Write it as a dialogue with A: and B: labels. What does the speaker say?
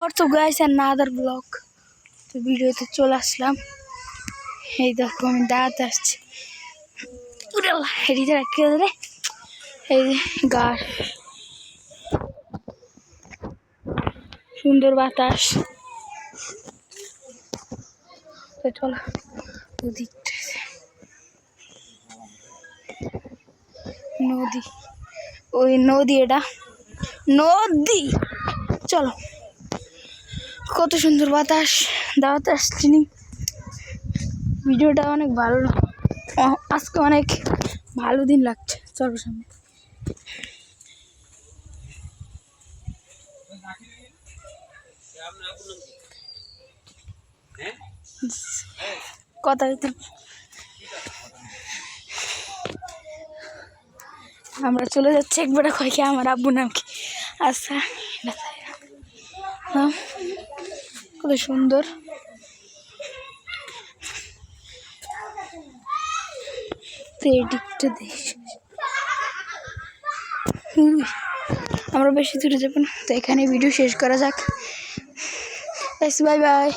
A: और तो guys another blog तो ভিডিওতে চলে আসলাম। এই দেখো আমি দাঁড়াতে আসছি। ওরে আল্লাহ, এদিকে রাখতে রে। এই গাছ, সুন্দর বাতাস। তো চলো ওদিকটা, নদী, ওই নদী, এটা নদী। চলো, কত সুন্দর বাতাস, দাঁড়াতে আসছি। ভিডিওটা অনেক ভালো, আজকে অনেক ভালো দিন লাগছে। চলো সামনে। কথা হইতে আমরা চলে যাচ্ছি। একবার কয় কি আমার আব্বু নাম কি? আচ্ছা, কত সুন্দর। তো এদিকটা দেখ, আমরা বেশি দূরে যাবো না, তো এখানে ভিডিও শেষ করা যাক। Bye bye.